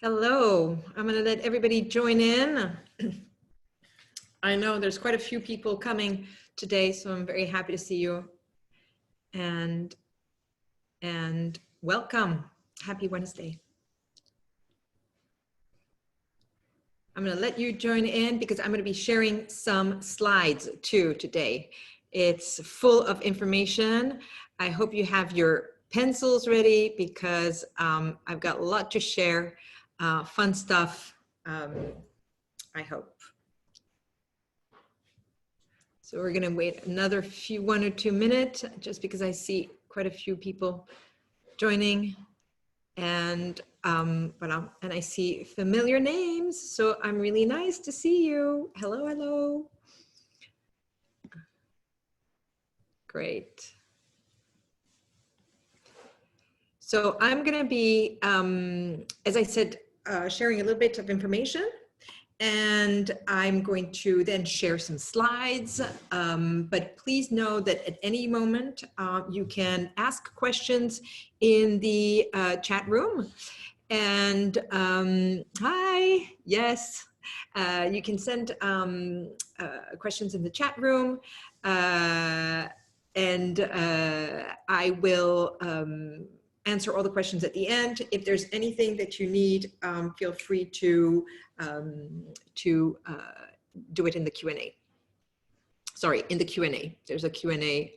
Hello, I'm going to let everybody join in. I know there's quite a few people coming today, so I'm very happy to see you. And welcome. Happy Wednesday. I'm going to let you join in because I'm going to be sharing some slides too today. It's full of information. I hope you have your pencils ready because I've got a lot to share, fun stuff, I hope. So we're going to wait another few, 1 or 2 minutes, just because I see quite a few people joining, and I see familiar names. So I'm really nice to see you. Hello, hello. Great. So I'm going to be, as I said, sharing a little bit of information. And I'm going to then share some slides, but please know that at any moment you can ask questions in the chat room. And hi, yes, you can send questions in the chat room, and I will answer all the questions at the end. If there's anything that you need, feel free to do it in the Q&A. Sorry, in the Q&A. There's a Q&A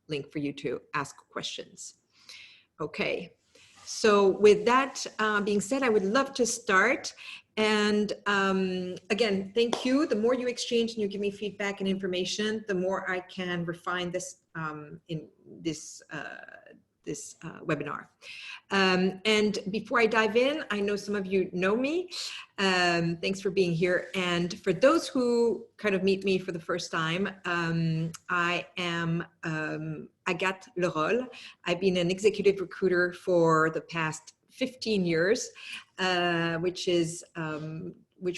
link for you to ask questions. Okay, so with that being said, I would love to start. And again, thank you. The more you exchange and you give me feedback and information, the more I can refine this in this webinar. And before I dive in, I know some of you know me. Thanks for being here. And for those who kind of meet me for the first time, I am Agathe Lerolle. I've been an executive recruiter for the past 15 years, which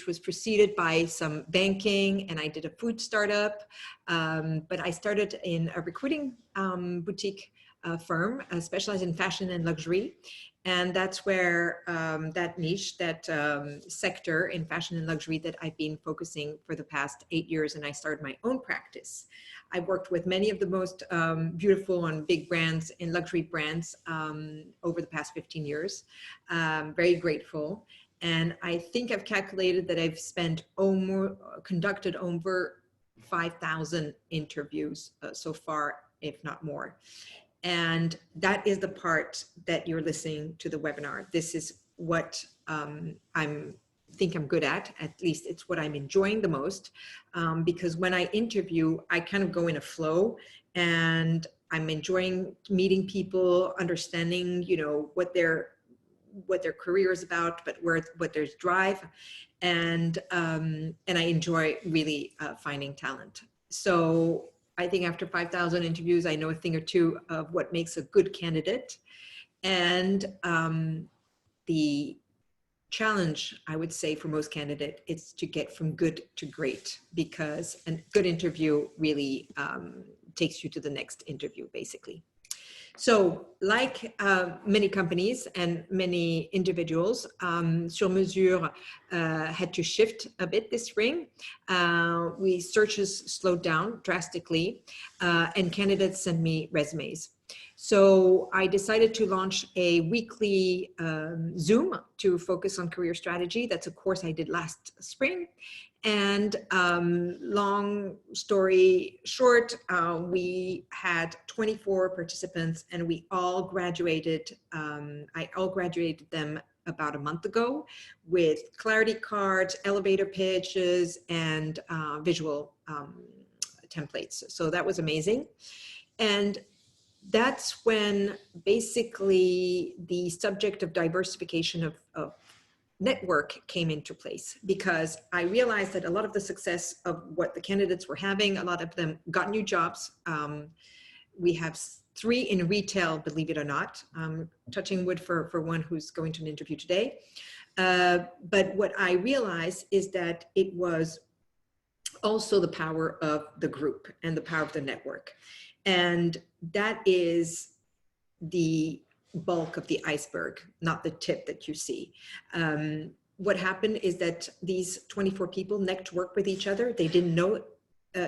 was preceded by some banking, and I did a food startup. But I started in a recruiting boutique firm specialized in fashion and luxury. And that's where that niche, that sector in fashion and luxury that I've been focusing for the past 8 years, and I started my own practice. I've worked with many of the most beautiful and big brands in luxury brands over the past 15 years. Very grateful. And I think I've calculated that I've conducted over 5,000 interviews so far, if not more. And that is the part that you're listening to the webinar. This is what I think I'm good at least it's what I'm enjoying the most, because when I interview, I kind of go in a flow, and I'm enjoying meeting people, understanding, you know, what their career is about, but what their drive, and I enjoy really finding talent. So I think after 5,000 interviews, I know a thing or two of what makes a good candidate. And the challenge, I would say, for most candidates is to get from good to great, because a good interview really takes you to the next interview, basically. So like many companies and many individuals, Sur Mesure had to shift a bit this spring. Searches slowed down drastically, and candidates sent me resumes. So I decided to launch a weekly Zoom to focus on career strategy. That's a course I did last spring. And long story short, we had 24 participants, and we all graduated. I all graduated them about a month ago with clarity cards, elevator pitches, and visual templates. So that was amazing. And that's when basically the subject of diversification of network came into place, because I realized that a lot of the success of what the candidates were having, a lot of them got new jobs. We have 3 in retail, believe it or not. Touching wood for one who's going to an interview today. But what I realized is that it was also the power of the group and the power of the network. And that is bulk of the iceberg, not the tip that you see. What happened is that these 24 people networked with each other. They didn't know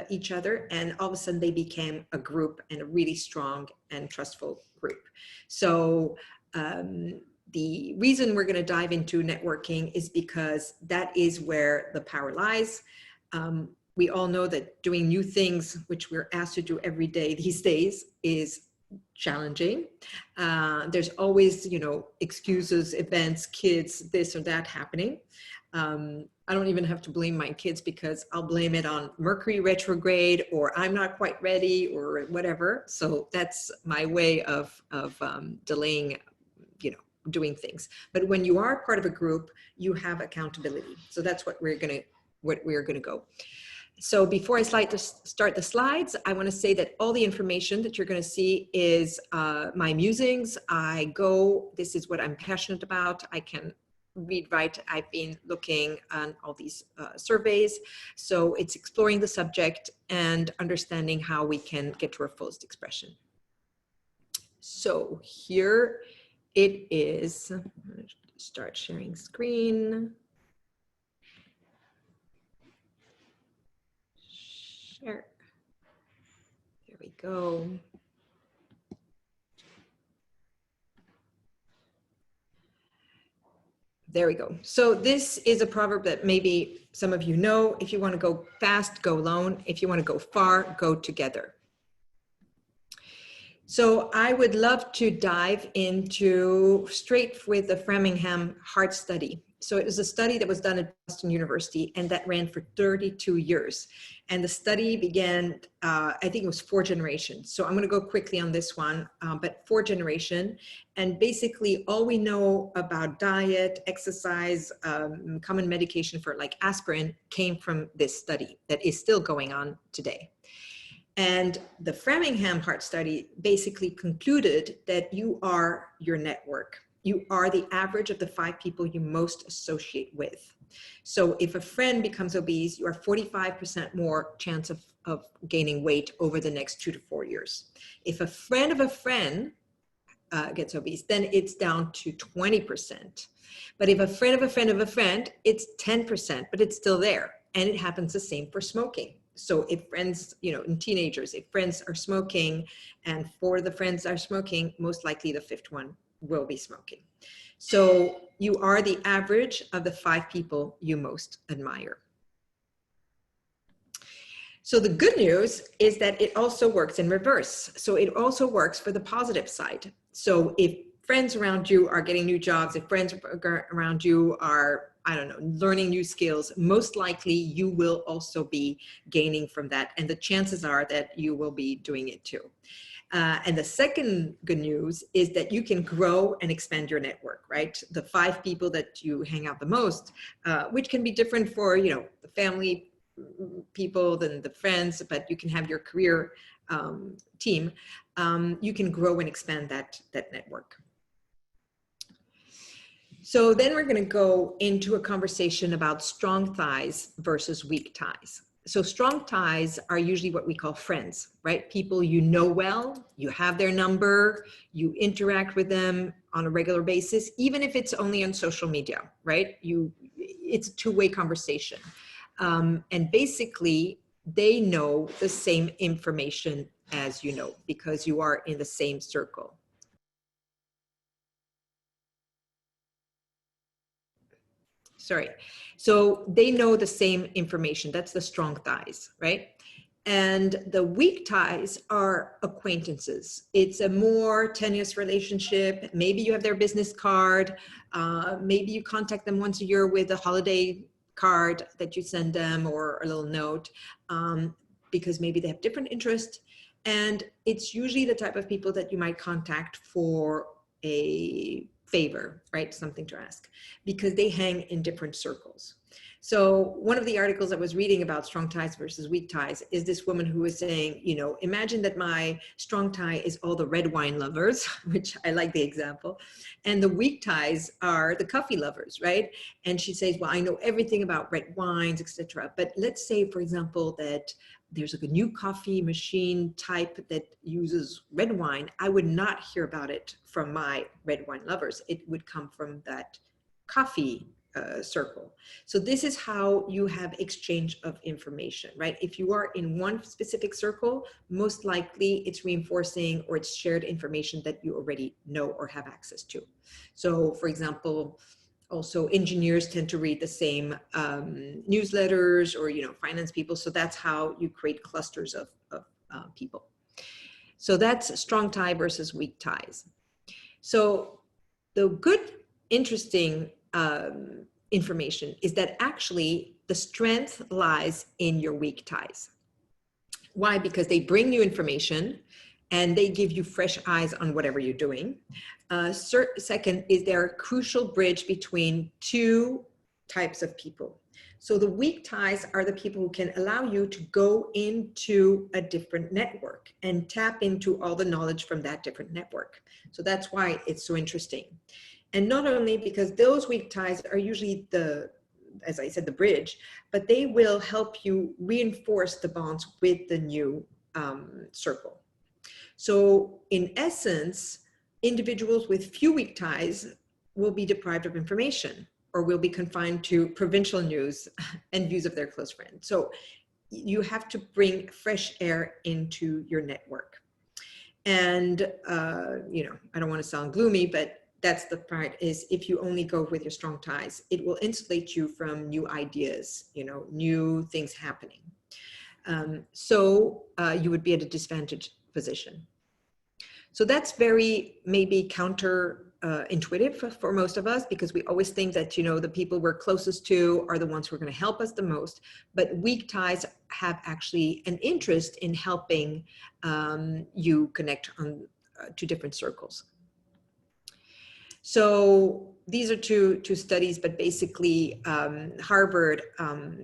each other, and all of a sudden they became a group, and a really strong and trustful group. So the reason we're going to dive into networking is because that is where the power lies. We all know that doing new things, which we're asked to do every day these days, is challenging. There's always, you know, excuses, events, kids, this or that happening. I don't even have to blame my kids, because I'll blame it on Mercury retrograde, or I'm not quite ready, or whatever. So that's my way of delaying, you know, doing things. But when you are part of a group, you have accountability. So that's what we're gonna go. So before I start the slides, I want to say that all the information that you're going to see is my musings. This is what I'm passionate about. I can read, write. I've been looking on all these surveys. So it's exploring the subject and understanding how we can get to our fullest expression. So here it is. I'm going to start sharing screen. Share. There we go. There we go. So this is a proverb that maybe some of you know. If you want to go fast, go alone. If you want to go far, go together. So I would love to dive into straight with the Framingham Heart Study. So it was a study that was done at Boston University, and that ran for 32 years. And the study began, I think it was 4 generations. So I'm going to go quickly on this one, but 4 generations. And basically all we know about diet, exercise, common medication for like aspirin came from this study that is still going on today. And the Framingham Heart Study basically concluded that you are your network. You are the average of the 5 people you most associate with. So if a friend becomes obese, you are 45% more chance of gaining weight over the next 2 to 4 years. If a friend of a friend gets obese, then it's down to 20%. But if a friend of a friend of a friend, it's 10%, but it's still there. And it happens the same for smoking. So if friends, you know, in teenagers, if friends are smoking and 4 of the friends are smoking, most likely the 5th one will be smoking. So you are the average of the 5 people you most admire. So the good news is that it also works in reverse. So it also works for the positive side. So if friends around you are getting new jobs, if friends around you are, I don't know, learning new skills, most likely you will also be gaining from that. And the chances are that you will be doing it too. And the second good news is that you can grow and expand your network, right? The 5 people that you hang out the most, which can be different for, you know, the family people than the friends, but you can have your career team. You can grow and expand that network. So then we're going to go into a conversation about strong ties versus weak ties. So strong ties are usually what we call friends, right? People you know well, you have their number, you interact with them on a regular basis, even if it's only on social media, right? It's a two-way conversation. And basically, they know the same information as you know, because you are in the same circle. Sorry. So they know the same information. That's the strong ties, right? And the weak ties are acquaintances. It's a more tenuous relationship. Maybe you have their business card. Maybe you contact them once a year with a holiday card that you send them, or a little note, because maybe they have different interests. And it's usually the type of people that you might contact for a favor, right? Something to ask, because they hang in different circles. So one of the articles I was reading about strong ties versus weak ties is this woman who was saying, you know, imagine that my strong tie is all the red wine lovers, which I like the example, and the weak ties are the coffee lovers, right? And she says, well, I know everything about red wines, etc. But let's say, for example, that there's like a new coffee machine type that uses red wine, I would not hear about it from my red wine lovers. It would come from that coffee circle. So this is how you have exchange of information, right? If you are in one specific circle, most likely it's reinforcing or it's shared information that you already know or have access to. So for example, also engineers tend to read the same newsletters, or, you know, finance people. So that's how you create clusters of people. So that's strong tie versus weak ties. So the good, interesting information is that actually the strength lies in your weak ties. Why? Because they bring new information and they give you fresh eyes on whatever you're doing. Second is they're a crucial bridge between two types of people. So the weak ties are the people who can allow you to go into a different network and tap into all the knowledge from that different network. So that's why it's so interesting. And not only because those weak ties are usually as I said, the bridge, but they will help you reinforce the bonds with the new circle. So in essence, individuals with few weak ties will be deprived of information or will be confined to provincial news and views of their close friends. So you have to bring fresh air into your network. And, you know, I don't want to sound gloomy, but that's the part, is if you only go with your strong ties, it will insulate you from new ideas, you know, new things happening. So you would be at a disadvantaged position. So that's very maybe intuitive for most of us, because we always think that, you know, the people we're closest to are the ones who are going to help us the most. But weak ties have actually an interest in helping you connect on to different circles. So these are two studies, but basically Harvard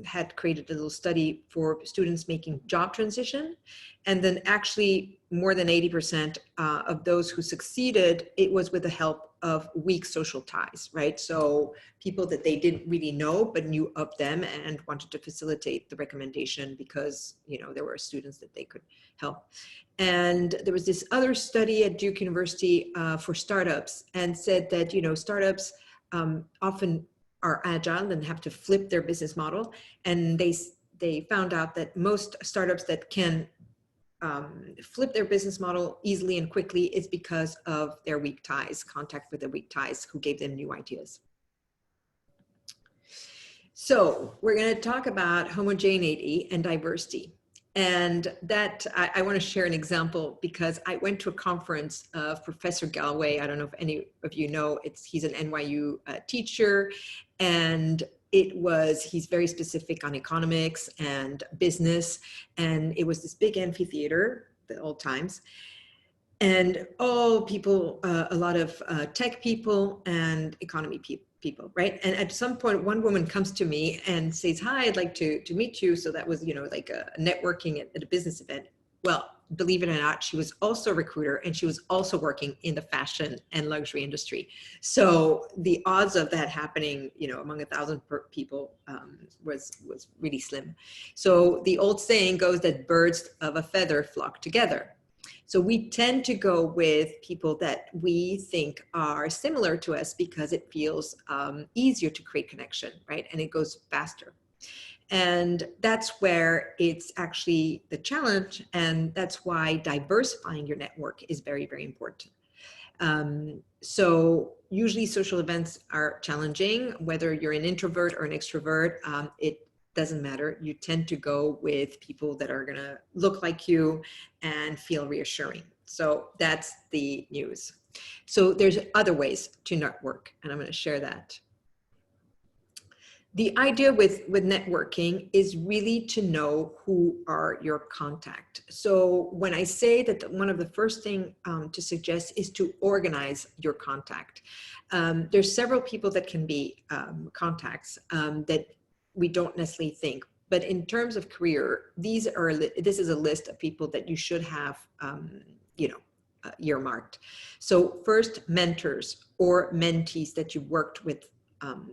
had created a little study for students making job transition. And then actually more than 80% of those who succeeded, it was with the help of weak social ties, right? So people that they didn't really know, but knew of them and wanted to facilitate the recommendation because, you know, there were students that they could help. And there was this other study at Duke University for startups, and said that, you know, startups often are agile and have to flip their business model. And they found out that most startups that can flip their business model easily and quickly is because of their weak ties, contact with their weak ties who gave them new ideas. So we're going to talk about homogeneity and diversity. And that I want to share an example, because I went to a conference of Professor Galloway. I don't know if any of you know, he's an NYU teacher, and he's very specific on economics and business. And it was this big amphitheater, the old times, and all people, a lot of tech people and economy people, right? And at some point, one woman comes to me and says, "Hi, I'd like to meet you." So that was, you know, like a networking at a business event. Well, believe it or not, she was also a recruiter, and she was also working in the fashion and luxury industry. So the odds of that happening, you know, among 1,000 people was really slim. So the old saying goes that birds of a feather flock together. So we tend to go with people that we think are similar to us because it feels easier to create connection, right? And it goes faster. And that's where it's actually the challenge. And that's why diversifying your network is very, very important. So usually social events are challenging, whether you're an introvert or an extrovert, it doesn't matter. You tend to go with people that are going to look like you and feel reassuring. So that's the news. So there's other ways to network, and I'm going to share that. The idea with networking is really to know who are your contact. So when I say that one of the first thing to suggest is to organize your contact. There's several people that can be contacts that we don't necessarily think, but in terms of career, this is a list of people that you should have, earmarked. So first, mentors or mentees that you worked with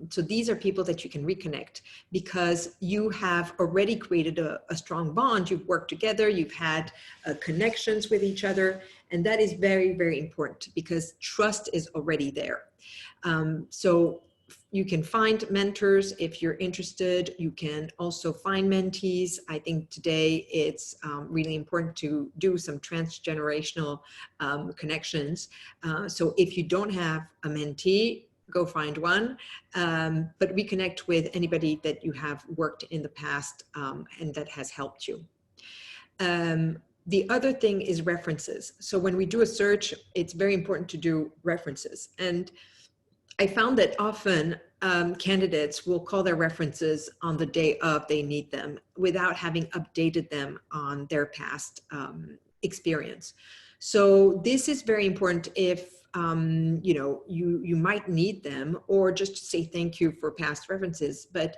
So these are people that you can reconnect because you have already created a strong bond. You've worked together, you've had connections with each other, and that is very, very important because trust is already there. So you can find mentors if you're interested. You can also find mentees. I think today it's really important to do some transgenerational connections. So if you don't have a mentee, go find one, but reconnect with anybody that you have worked in the past and that has helped you. The other thing is references. So when we do a search, it's very important to do references. And I found that often candidates will call their references on the day of they need them without having updated them on their past experience. So this is very important if you know, you might need them, or just to say thank you for past references, but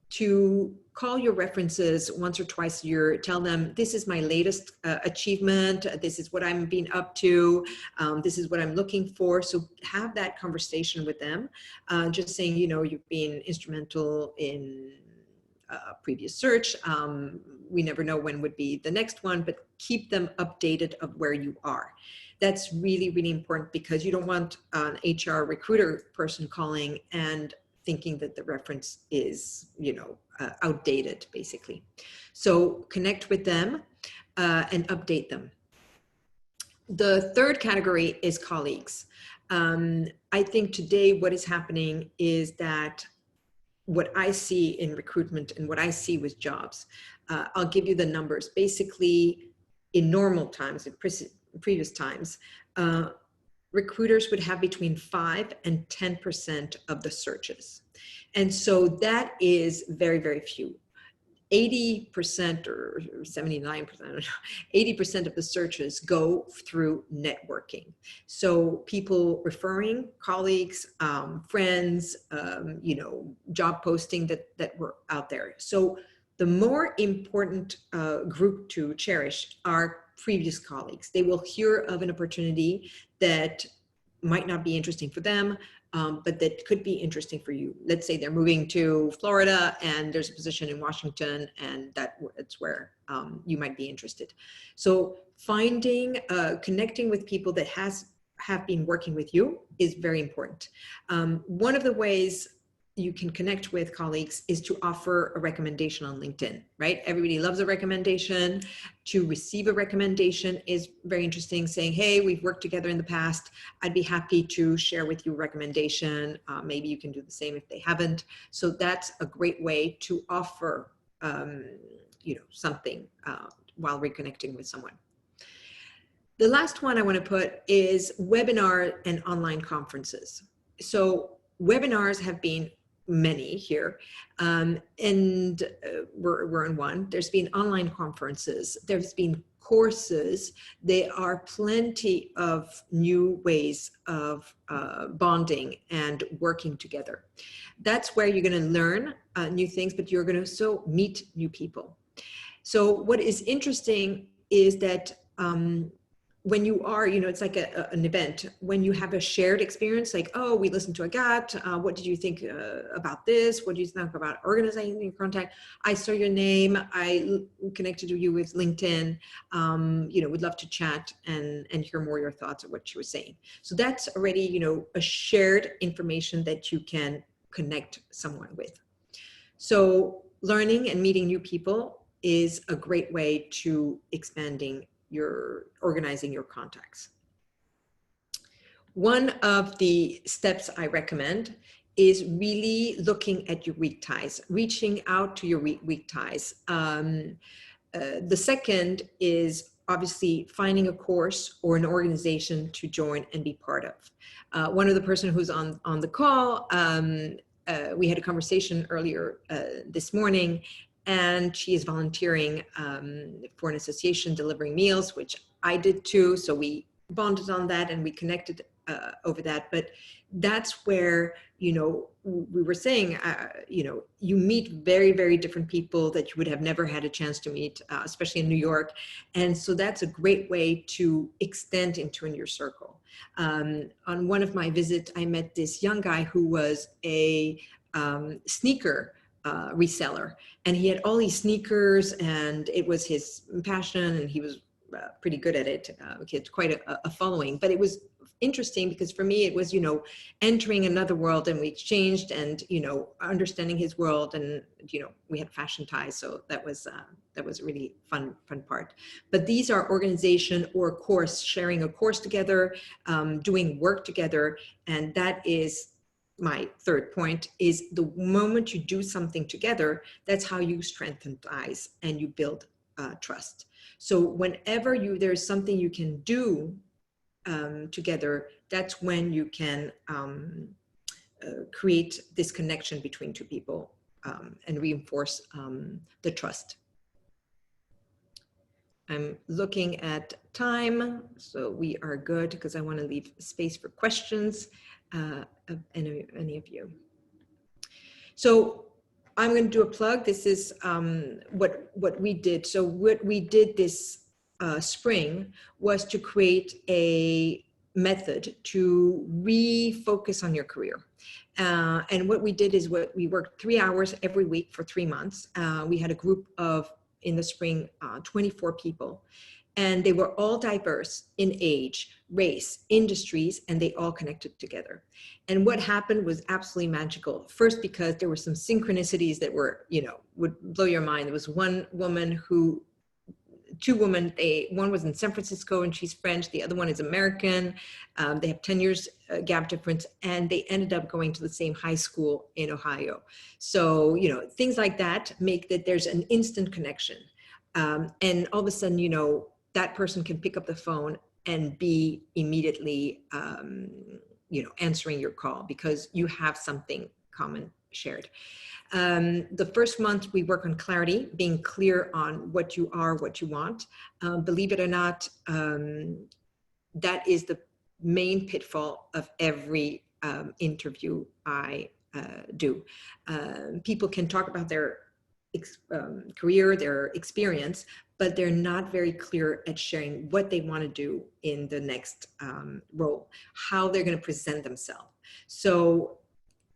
to call your references once or twice a year, tell them, this is my latest achievement, this is what I'm being up to, this is what I'm looking for. So have that conversation with them, just saying, you know, you've been instrumental in a previous search. We never know when would be the next one, but keep them updated of where you are. That's really, really important because you don't want an HR recruiter person calling and thinking that the reference is, you know, outdated, basically. So connect with them and update them. The third category is colleagues. I think today what is happening is that what I see in recruitment and what I see with jobs, I'll give you the numbers. Basically, in normal times, in previous times, recruiters would have between 5 and 10% of the searches. And so that is very, very few. 80% or 79%, 80% of the searches go through networking. So people referring colleagues, friends, you know, job posting that were out there. So the more important group to cherish are previous colleagues. They will hear of an opportunity that might not be interesting for them, but that could be interesting for you. Let's say they're moving to Florida and there's a position in Washington, and that's where you might be interested. So finding, connecting with people that have been working with you is very important. One of the ways you can connect with colleagues is to offer a recommendation on LinkedIn, right? Everybody loves a recommendation. To receive a recommendation is very interesting, saying, hey, we've worked together in the past. I'd be happy to share with you a recommendation. Maybe you can do the same if they haven't. So that's a great way to offer, you know, something while reconnecting with someone. The last one I want to put is webinar and online conferences. So webinars have been many here, and we're in one. There's been online conferences, there's been courses. There are plenty of new ways of bonding and working together. That's where you're going to learn new things, but you're going to also meet new people. So what is interesting is that when you are, you know, it's like an event, when you have a shared experience, like, oh, we listened to Agathe, what did you think about this? What do you think about organizing your contact? I saw your name, I connected you with LinkedIn, you know, would love to chat and hear more your thoughts of what you were saying. So that's already, you know, a shared information that you can connect someone with. So learning and meeting new people is a great way to organizing your contacts. One of the steps I recommend is really looking at your weak ties, reaching out to your weak ties. The second is obviously finding a course or an organization to join and be part of. One of the person who's on the call, we had a conversation earlier this morning, and she is volunteering for an association delivering meals, which I did too. So we bonded on that and we connected over that. But that's where, you know, we were saying, you know, you meet very, very different people that you would have never had a chance to meet, especially in New York. And so that's a great way to extend into your circle. On one of my visits, I met this young guy who was a sneaker reseller, and he had all these sneakers, and it was his passion, and he was pretty good at it. He had quite a following, but it was interesting because for me it was, entering another world, and we exchanged, and understanding his world, and we had fashion ties, so that was a really fun part. But these are organization or course, sharing a course together, doing work together, and that is my third point, is the moment you do something together, that's how you strengthen ties and you build trust. So whenever there's something you can do together, that's when you can create this connection between two people and reinforce the trust. I'm looking at time, so we are good because I want to leave space for questions of any of you. So I'm going to do a plug. This is what we did. So what we did this spring was to create a method to refocus on your career. And what we did is we worked 3 hours every week for 3 months. We had a group of, in the spring, 24 people. And they were all diverse in age, race, industries, and they all connected together. And what happened was absolutely magical. First, because there were some synchronicities that were, would blow your mind. There was one woman two women, one was in San Francisco and she's French. The other one is American. They have 10 years gap difference, and they ended up going to the same high school in Ohio. So, things like that make that there's an instant connection. And all of a sudden, that person can pick up the phone and be immediately, answering your call because you have something common shared. The first month we work on clarity, being clear on what you are, what you want. Believe it or not, that is the main pitfall of every interview I do. People can talk about their career, their experience, but they're not very clear at sharing what they want to do in the next role, how they're going to present themselves. So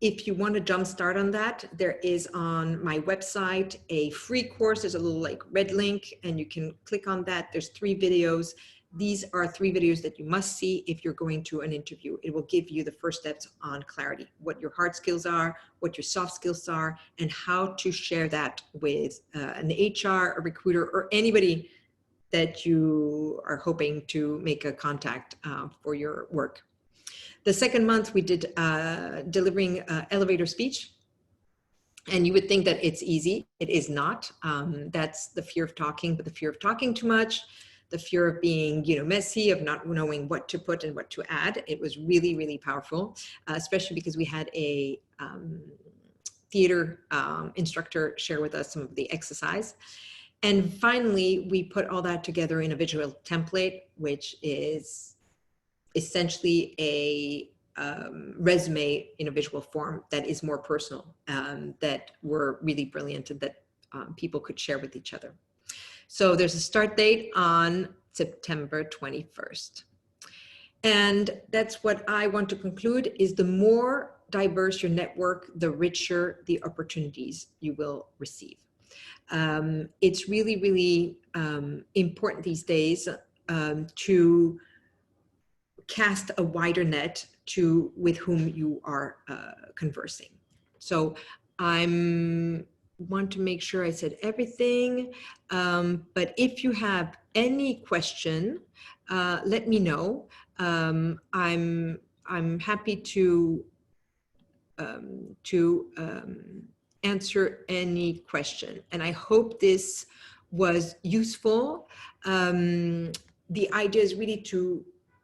if you want to jumpstart on that, there is on my website a free course. There's a little red link, and you can click on that. There's 3 videos. These are 3 videos that you must see if you're going to an interview. It will give you the first steps on clarity, what your hard skills are, what your soft skills are, and how to share that with an HR, a recruiter, or anybody that you are hoping to make a contact for your work. The second month we did delivering elevator speech. And you would think that it's easy. It is not. That's the fear of talking, but the fear of talking too much, the fear of being, messy, of not knowing what to put and what to add. It was really, really powerful, especially because we had a theater instructor share with us some of the exercise. And finally, we put all that together in a visual template, which is essentially a resume in a visual form that is more personal, that were really brilliant and that people could share with each other. So there's a start date on September 21st. And that's what I want to conclude is the more diverse your network, the richer the opportunities you will receive. It's really, really important these days to cast a wider net to with whom you are conversing. So want to make sure I said everything, but if you have any question, let me know. I'm happy to answer any question, and I hope this was useful. The idea is really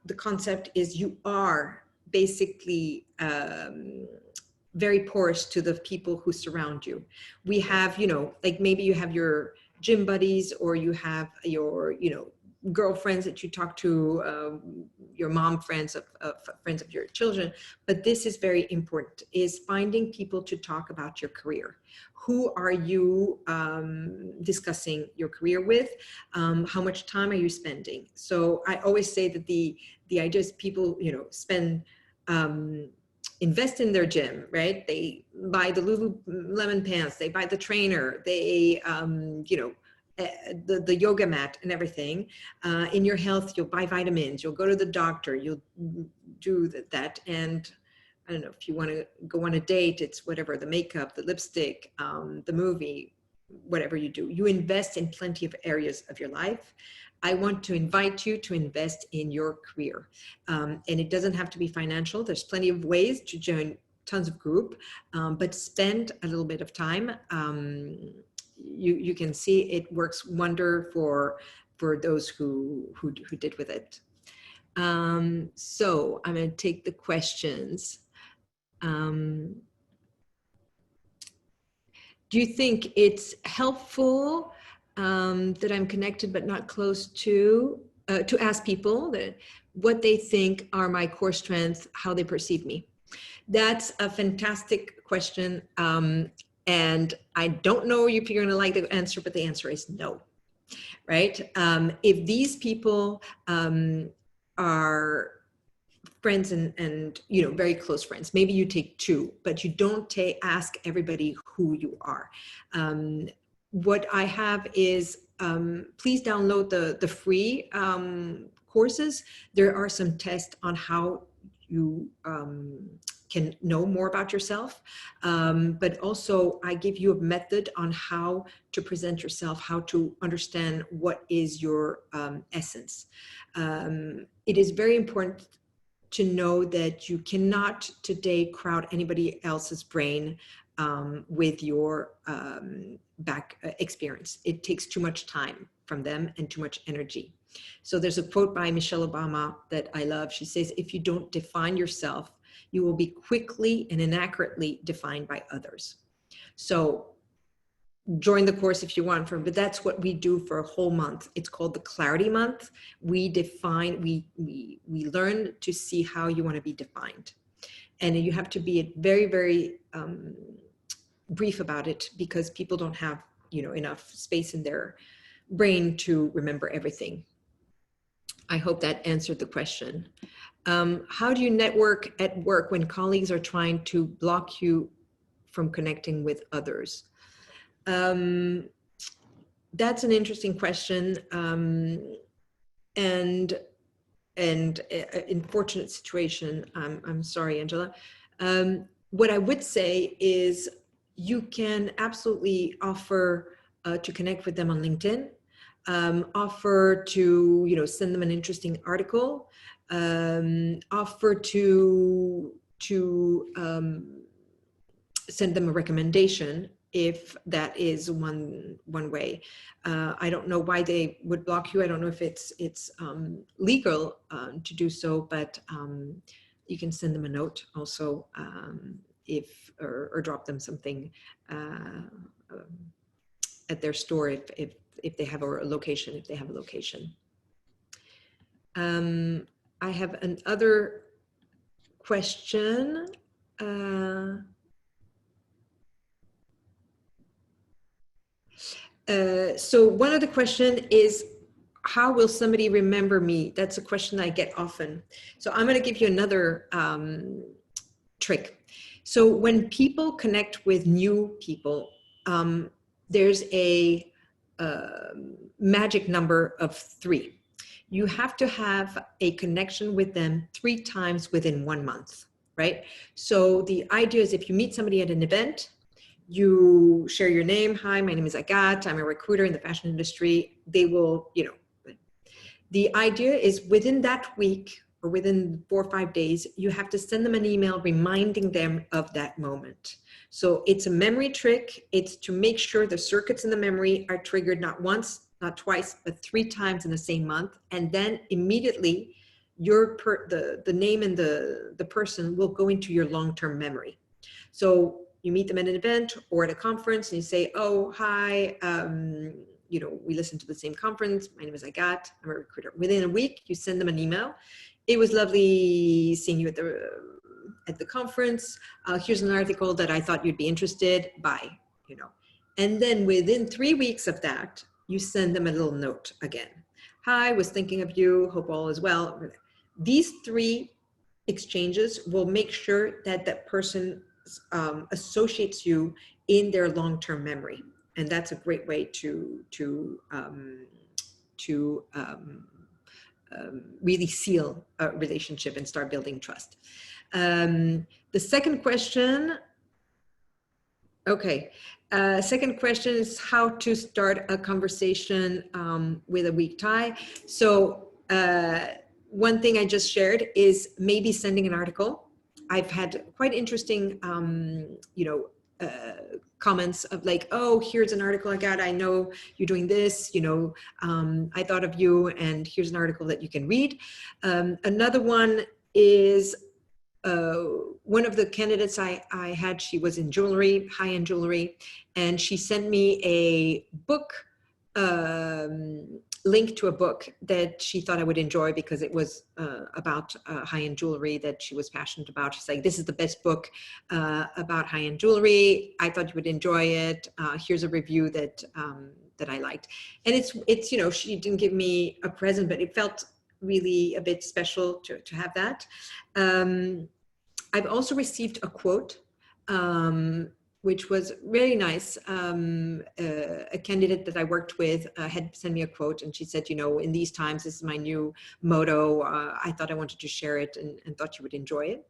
the concept is you are basically very porous to the people who surround you. We have, maybe you have your gym buddies, or you have your, girlfriends that you talk to, your mom friends of friends of your children. But this is very important, is finding people to talk about your career. Who are you discussing your career with? How much time are you spending? So I always say that the idea is people, spend, invest in their gym, right? They buy the Lululemon pants, they buy the trainer, they, the yoga mat and everything. In your health, you'll buy vitamins, you'll go to the doctor, you'll do that. And I don't know, if you want to go on a date, it's whatever, the makeup, the lipstick, the movie, whatever you do. You invest in plenty of areas of your life. I want to invite you to invest in your career. And it doesn't have to be financial. There's plenty of ways to join tons of group, but spend a little bit of time. You can see it works wonder for those who did with it. So I'm going to take the questions. Do you think it's helpful that I'm connected but not close to ask people that what they think are my core strengths, how they perceive me? That's a fantastic question. And I don't know if you're going to like the answer, but the answer is no, right? If these people are friends and very close friends, maybe you take two, but you don't ask everybody who you are. What I have is, please download the free courses. There are some tests on how you can know more about yourself, but also I give you a method on how to present yourself, how to understand what is your essence. It is very important to know that you cannot today crowd anybody else's brain with your back experience. It takes too much time from them and too much energy. So there's a quote by Michelle Obama that I love. She says, if you don't define yourself, you will be quickly and inaccurately defined by others. So join the course if you want, but that's what we do for a whole month. It's called the Clarity Month. We define, we learn to see how you want to be defined. And you have to be very, very brief about it, because people don't have, enough space in their brain to remember everything. I hope that answered the question. How do you network at work when colleagues are trying to block you from connecting with others? That's an interesting question, and an unfortunate situation. I'm sorry, Angela. What I would say is you can absolutely offer to connect with them on LinkedIn, offer to send them an interesting article, offer to send them a recommendation, if that is one way. I don't know why they would block you. I don't know if it's legal to do so, but you can send them a note also, or drop them something at their store if they have a location. If they have a location. I have another question. So one of the question is, how will somebody remember me? That's a question I get often. So I'm going to give you another trick. So when people connect with new people, there's a magic number of 3. You have to have a connection with them 3 times within 1 month, right? So the idea is, if you meet somebody at an event, you share your name. Hi, my name is Agathe. I'm a recruiter in the fashion industry. They will, the idea is within that week or within 4 or 5 days, you have to send them an email reminding them of that moment. So it's a memory trick. It's to make sure the circuits in the memory are triggered not once, not twice, but 3 times in the same month. And then immediately the name and the person will go into your long-term memory. So you meet them at an event or at a conference and you say, oh, hi, we listened to the same conference. My name is Agathe. I'm a recruiter. Within a week, you send them an email. It was lovely seeing you at the conference. Here's an article that I thought you'd be interested. Bye. And then within 3 weeks of that, you send them a little note again. Hi, was thinking of you. Hope all is well. These 3 exchanges will make sure that that person associates you in their long-term memory, and that's a great way to really seal a relationship and start building trust. The second question. Okay. Second question is how to start a conversation with a weak tie. So one thing I just shared is maybe sending an article. I've had quite interesting, comments of like, oh, here's an article I got. I know you're doing this, I thought of you, and here's an article that you can read. Another one is, one of the candidates I had, she was in jewelry, high-end jewelry, and she sent me a book, link to a book that she thought I would enjoy because it was about high-end jewelry that she was passionate about. She's like, this is the best book about high-end jewelry. I thought you would enjoy it. Here's a review that I liked. And it's she didn't give me a present, but it felt really a bit special to have that. I've also received a quote, which was really nice. A candidate that I worked with had sent me a quote, and she said, in these times, this is my new motto. I thought I wanted to share it and thought you would enjoy it.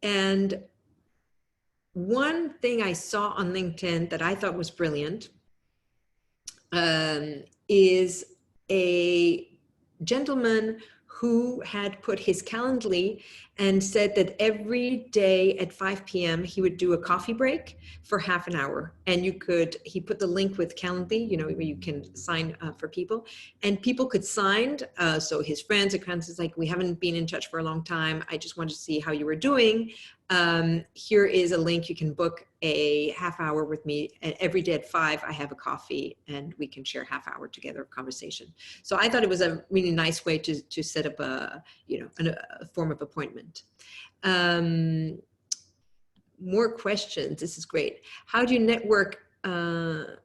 And one thing I saw on LinkedIn that I thought was brilliant is a gentleman who had put his Calendly and said that every day at 5 p.m. he would do a coffee break for half an hour. And he put the link with Calendly, where you can sign for people, and people could sign. So his friends, acquaintances, like, we haven't been in touch for a long time. I just wanted to see how you were doing. Here is a link. You can book a half hour with me, and every day at 5 I have a coffee and we can share half hour together of conversation. So I thought it was a really nice way to set up a form of appointment. More questions. This is great. How do you network? What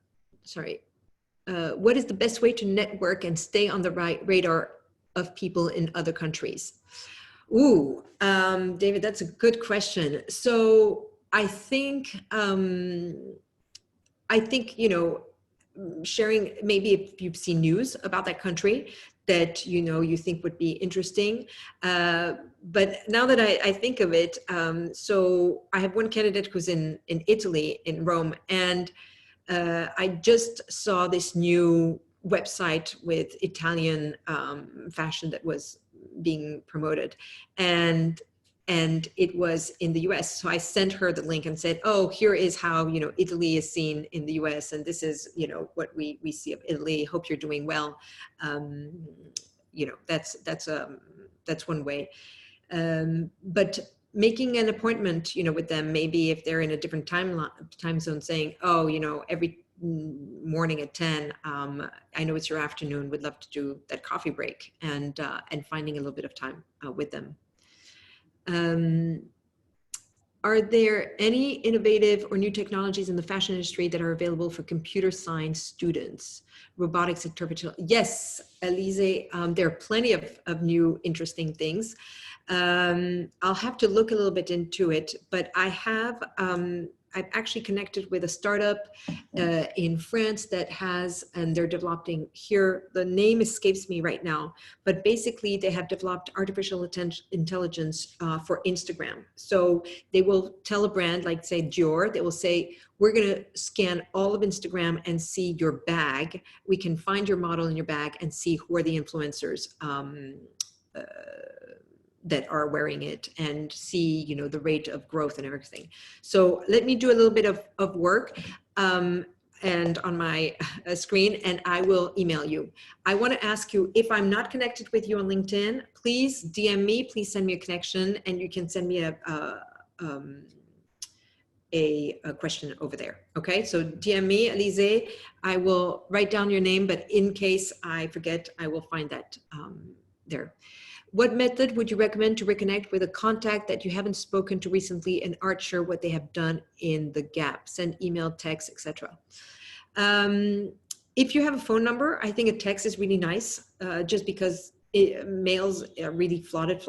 is the best way to network and stay on the radar of people in other countries? Ooh, David, that's a good question. So I think, sharing, maybe if you've seen news about that country that, you think would be interesting. But now that I think of it, so I have one candidate who's in Italy, in Rome, and I just saw this new website with Italian fashion that was being promoted, and it was in the US. So I sent her the link and said, oh, here is how, Italy is seen in the US, and this is, what we see of Italy. Hope you're doing well. That's one way. But making an appointment, with them, maybe if they're in a different time zone, saying, oh, every morning at 10, I know it's your afternoon, would love to do that coffee break, and finding a little bit of time with them. Are there any innovative or new technologies in the fashion industry that are available for computer science students? Robotics, interpretation? Yes, Elise, there are plenty of new interesting things. I'll have to look a little bit into it, but I've actually connected with a startup in France that has, and they're developing here, the name escapes me right now, but basically they have developed artificial intelligence for Instagram. So they will tell a brand, like say Dior, they will say, we're gonna scan all of Instagram and see your bag. We can find your model in your bag and see who are the influencers that are wearing it, and see, the rate of growth and everything. So let me do a little bit of work and on my screen, and I will email you. I want to ask you, if I'm not connected with you on LinkedIn, please DM me, please send me a connection, and you can send me a question over there. Okay, so DM me, Alize. I will write down your name, but in case I forget, I will find that there. What method would you recommend to reconnect with a contact that you haven't spoken to recently and aren't sure what they have done in the gap? Send email, text, etc. If you have a phone number, I think a text is really nice, just because mails are really flooded.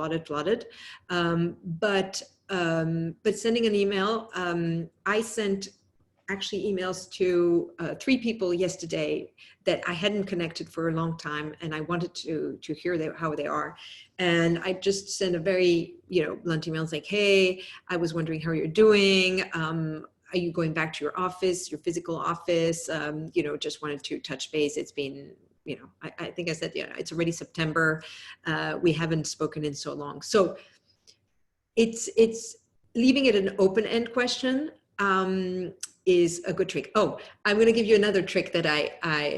But sending an email, I sent actually emails to 3 people yesterday that I hadn't connected for a long time, and I wanted to hear how they are. And I just sent a very, blunt email like, hey, I was wondering how you're doing. Are you going back to your office, your physical office? Just wanted to touch base. It's been, I think I said, it's already September. We haven't spoken in so long. So it's leaving it an open-end question is a good trick. Oh, I'm going to give you another trick that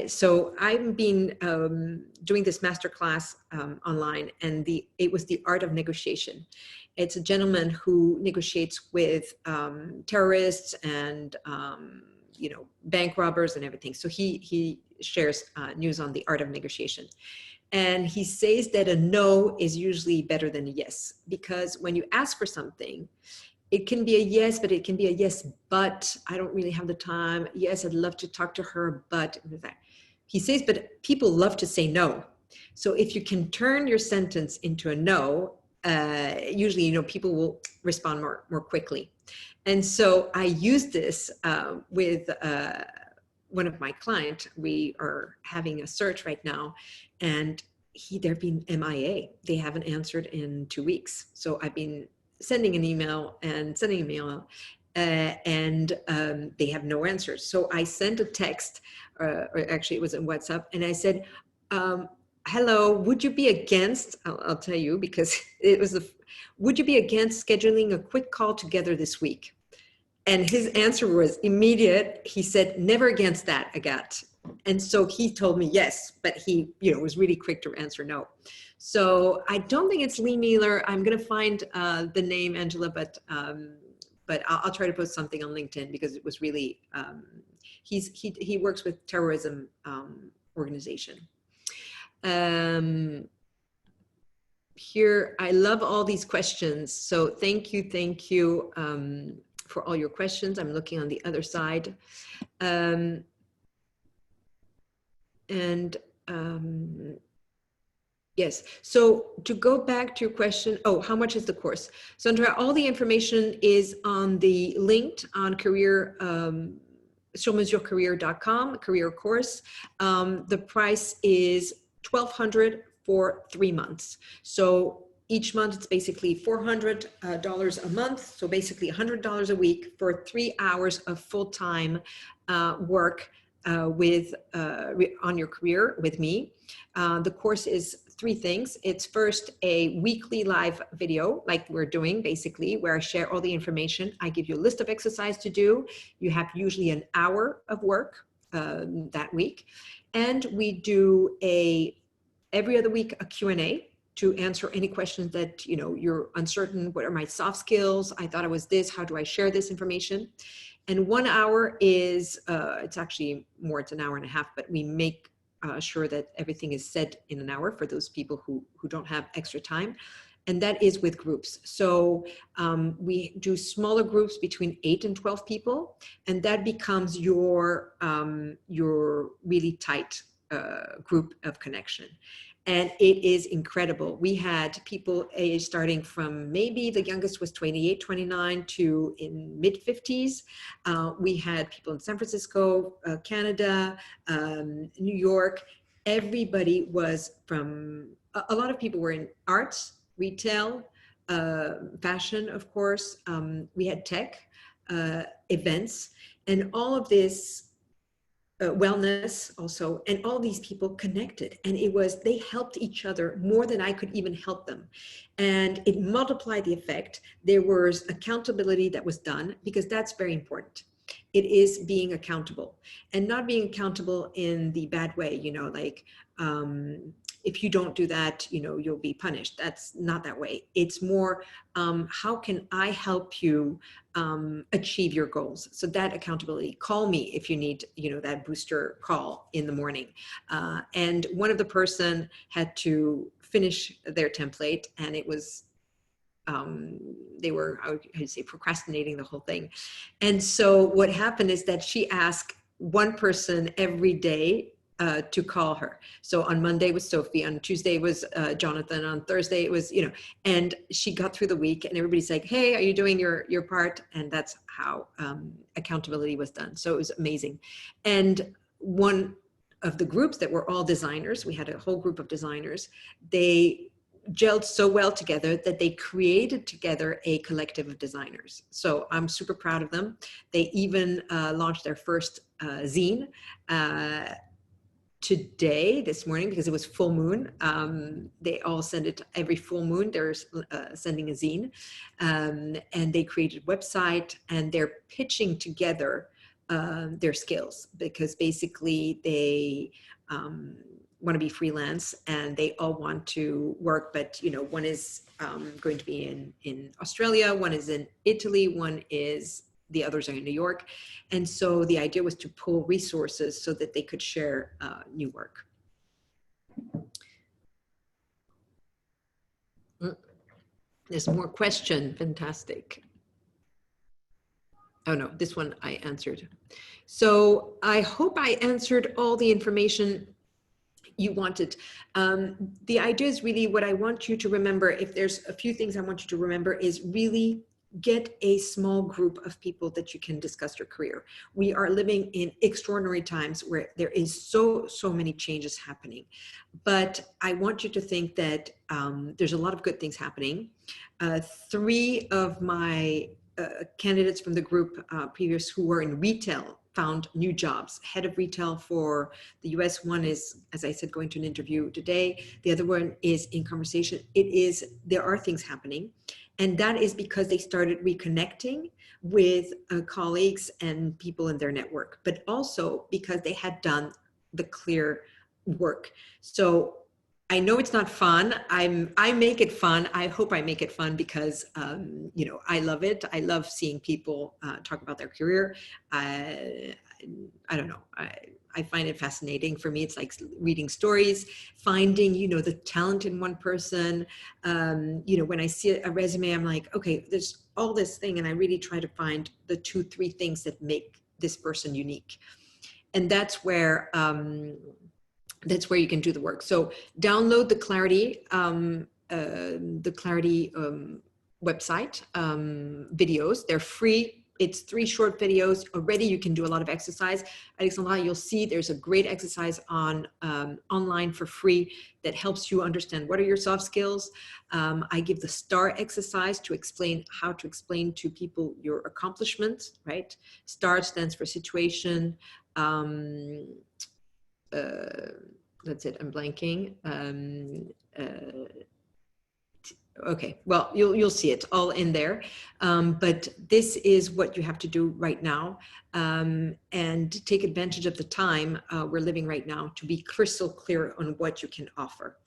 so I've been doing this masterclass online, and it was the art of negotiation. It's a gentleman who negotiates with terrorists and bank robbers and everything. So he shares news on the art of negotiation. And he says that a no is usually better than a yes, because when you ask for something, it can be a yes, but it can be a yes, but I don't really have the time. Yes, I'd love to talk to her, but he says, but people love to say no. So if you can turn your sentence into a no, usually, people will respond more quickly. And so I use this with one of my clients. We are having a search right now, and they've been MIA. They haven't answered in 2 weeks. So I've been sending an email and and they have no answers. So I sent a text, or actually it was in WhatsApp, and I said, hello, would you be against, I'll tell you, because it was would you be against scheduling a quick call together this week? And his answer was immediate. He said, never against that, Agathe. And so he told me yes, but he, was really quick to answer no. So I don't think it's Lee Mealer. I'm going to find the name, Angela, but I'll try to post something on LinkedIn, because it was really, he works with terrorism organization. Here, I love all these questions. So thank you for all your questions. I'm looking on the other side. Yes, so to go back to your question, how much is the course? So Andrea, all the information is on the linked on career, surmesurecareer.com, career course. The price is $1,200 for 3 months. So each month it's basically $400 a month. So basically $100 a week for 3 hours of full-time work on your career with me. The course is 3 things. It's first a weekly live video, like we're doing basically, where I share all the information. I give you a list of exercise to do. You have usually an hour of work that week. And we do every other week a Q&A to answer any questions that you're uncertain. What are my soft skills? I thought I was this. How do I share this information? And 1 hour is, it's actually more, it's an hour and a half, but we make sure that everything is said in an hour for those people who don't have extra time. And that is with groups. So we do smaller groups between 8 and 12 people, and that becomes your really tight group of connection. And it is incredible. We had people starting from, maybe the youngest was 28, 29 to in mid 50s. We had people in San Francisco, Canada, New York. Everybody was from, a lot of people were in arts, retail, fashion, of course. We had tech, events, and all of this, wellness also, and all these people connected, and they helped each other more than I could even help them, and it multiplied the effect. There was accountability that was done, because that's very important. It is being accountable, and not being accountable in the bad way, like if you don't do that, you'll be punished. That's not that way. It's more, how can I help you achieve your goals? So that accountability. Call me if you need, that booster call in the morning. And one of the person had to finish their template, and it was, they were, how do you say, procrastinating the whole thing. And so what happened is that she asked one person every day to call her. So on Monday was Sophie, on Tuesday was Jonathan, on Thursday it was, and she got through the week, and everybody's like, hey, are you doing your part? And that's how accountability was done. So it was amazing. And one of the groups that were all designers, we had a whole group of designers, they gelled so well together that they created together a collective of designers. So I'm super proud of them. They even launched their first zine today, this morning, because it was full moon. They all send it every full moon. They're sending a zine, and they created a website, and they're pitching together their skills, because basically they want to be freelance, and they all want to work, but one is going to be in Australia, one is in Italy, the others are in New York. And so the idea was to pull resources so that they could share new work. There's more question. Fantastic. Oh no, this one I answered. So I hope I answered all the information you wanted. The idea is really, what I want you to remember, if there's a few things I want you to remember, is really get a small group of people that you can discuss your career. We are living in extraordinary times where there is so many changes happening. But I want you to think that there's a lot of good things happening. 3 of my candidates from the group previous who were in retail found new jobs. Head of retail for the US. One is, as I said, going to an interview today. The other one is in conversation. There are things happening. And that is because they started reconnecting with colleagues and people in their network, but also because they had done the clear work. So I know it's not fun. I make it fun. I hope I make it fun because, I love it. I love seeing people talk about their career. I don't know. I find it fascinating. For me, it's like reading stories, finding, the talent in one person. When I see a resume, I'm like, okay, there's all this thing. And I really try to find the 2-3 things that make this person unique. And that's where you can do the work. So download the Clarity, website videos. They're free. It's 3 short videos. Already you can do a lot of exercise. Alexandra, you'll see there's a great exercise on online for free that helps you understand what are your soft skills. I give the STAR exercise to explain how to explain to people your accomplishments, right? STAR stands for situation. That's it, I'm blanking. Okay, well, you'll see it all in there. But this is what you have to do right now, and take advantage of the time we're living right now to be crystal clear on what you can offer.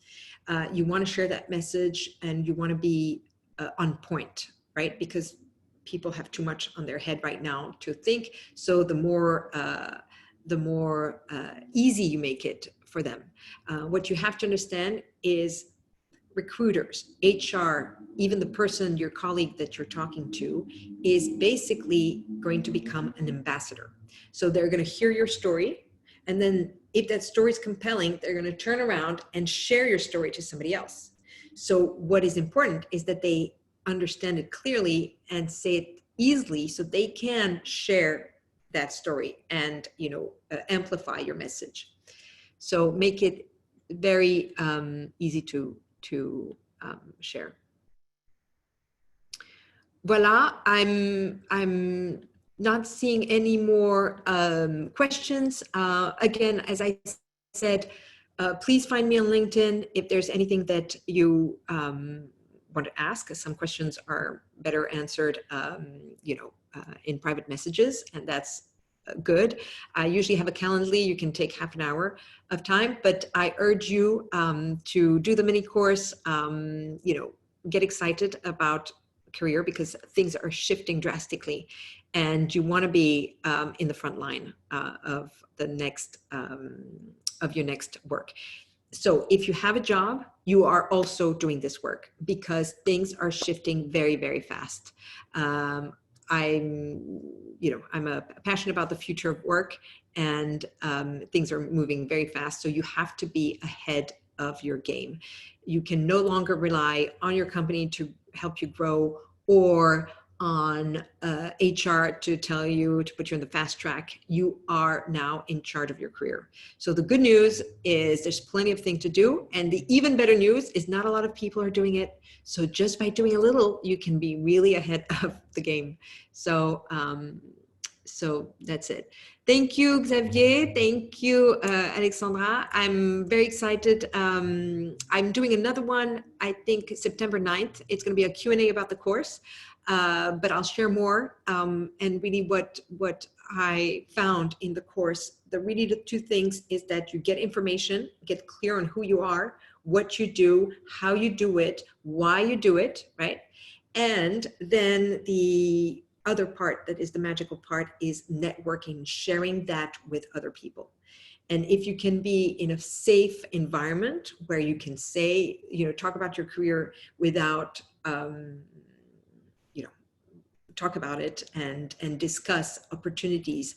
You want to share that message, and you want to be on point, right? Because people have too much on their head right now to think. So the more easy you make it for them. What you have to understand is recruiters, HR, even the person, your colleague that you're talking to, is basically going to become an ambassador. So they're going to hear your story, and then if that story is compelling, they're going to turn around and share your story to somebody else. So what is important is that they understand it clearly and say it easily, so they can share that story and amplify your message. So make it very easy to share. Voila, I'm not seeing any more questions. Again, as I said, please find me on LinkedIn if there's anything that you want to ask. Some questions are better answered, in private messages, and that's good. I usually have a Calendly. You can take half an hour of time, but I urge you to do the mini course, get excited about career because things are shifting drastically and you want to be in the front line of the next, of your next work. So if you have a job, you are also doing this work because things are shifting very, very fast. I'm passionate about the future of work and things are moving very fast. So you have to be ahead of your game. You can no longer rely on your company to help you grow or on HR to tell you to put you on the fast track. You are now in charge of your career. So the good news is there's plenty of things to do. And the even better news is not a lot of people are doing it. So just by doing a little, you can be really ahead of the game. So, so that's it. Thank you, Xavier. Thank you, Alexandra. I'm very excited. I'm doing another one, I think September 9th. It's going to be a Q&A about the course. But I'll share more and really what I found in the course. The two things is that you get information, get clear on who you are, what you do, how you do it, why you do it, right? And then the other part that is the magical part is networking, sharing that with other people. And if you can be in a safe environment where you can say, talk about your career without, talk about it and discuss opportunities,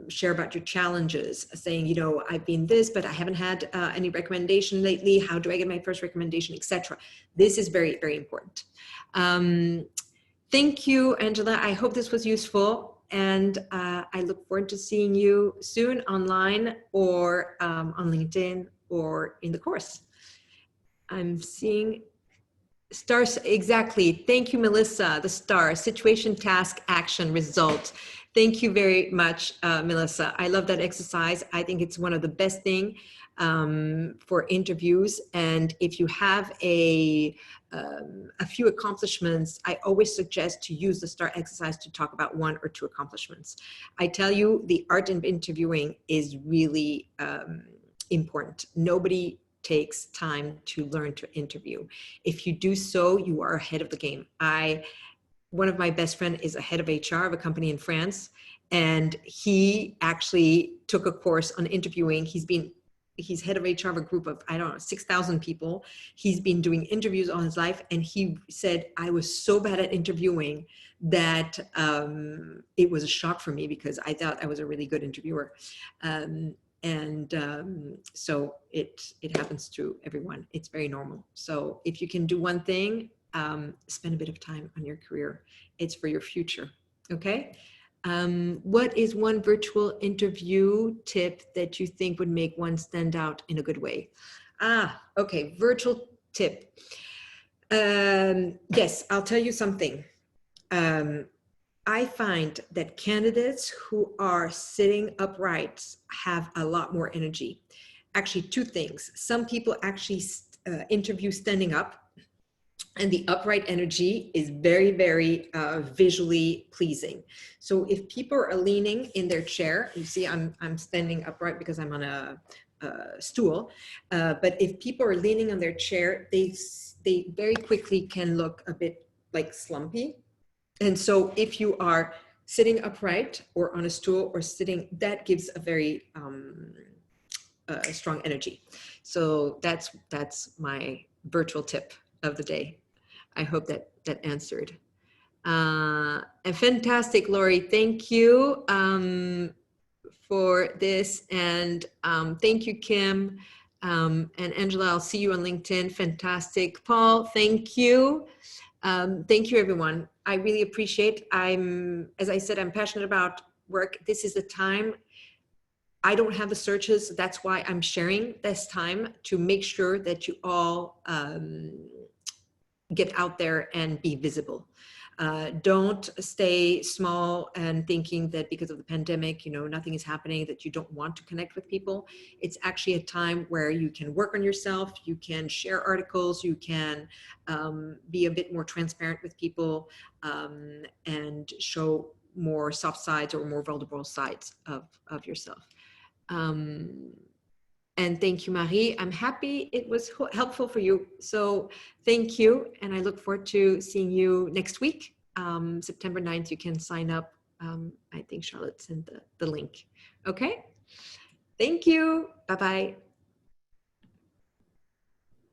share about your challenges, saying, I've been this, but I haven't had any recommendation lately. How do I get my first recommendation, etc. This is very, very important. Thank you, Angela. I hope this was useful. And I look forward to seeing you soon online or on LinkedIn or in the course. I'm seeing stars, exactly. Thank you, Melissa. The star, situation, task, action, result. Thank you very much, Melissa. I love that exercise. I think it's one of the best things for interviews. And if you have a few accomplishments, I always suggest to use the STAR exercise to talk about 1 or 2 accomplishments. I tell you, the art of interviewing is really important. Nobody takes time to learn to interview. If you do so, you are ahead of the game. One of my best friends is a head of HR of a company in France, and he actually took a course on interviewing. He's head of HR of a group of, 6,000 people. He's been doing interviews all his life. And he said, I was so bad at interviewing that it was a shock for me because I thought I was a really good interviewer. So it happens to everyone. It's very normal. So if you can do one thing, spend a bit of time on your career. It's for your future. Okay. What is one virtual interview tip that you think would make one stand out in a good way? Okay. Virtual tip. Yes, I'll tell you something. I find that candidates who are sitting upright have a lot more energy. Actually, 2 things. Some people actually interview standing up, and the upright energy is very, very visually pleasing. So if people are leaning in their chair, you see I'm standing upright because I'm on a stool, but if people are leaning on their chair, they very quickly can look a bit like slumpy. And so if you are sitting upright or on a stool or sitting, that gives a very strong energy. So that's my virtual tip of the day. I hope that answered. And fantastic, Lori. Thank you for this. And thank you, Kim. And Angela, I'll see you on LinkedIn. Fantastic. Paul, thank you. Thank you, everyone. I really appreciate. As I said, I'm passionate about work. This is the time. I don't have the searches. That's why I'm sharing this time to make sure that you all get out there and be visible. Don't stay small and thinking that because of the pandemic, nothing is happening, that you don't want to connect with people. It's actually a time where you can work on yourself, you can share articles, you can be a bit more transparent with people and show more soft sides or more vulnerable sides of yourself. And thank you, Marie. I'm happy it was helpful for you. So thank you. And I look forward to seeing you next week. September 9th, you can sign up. I think Charlotte sent the link. Okay. Thank you. Bye-bye.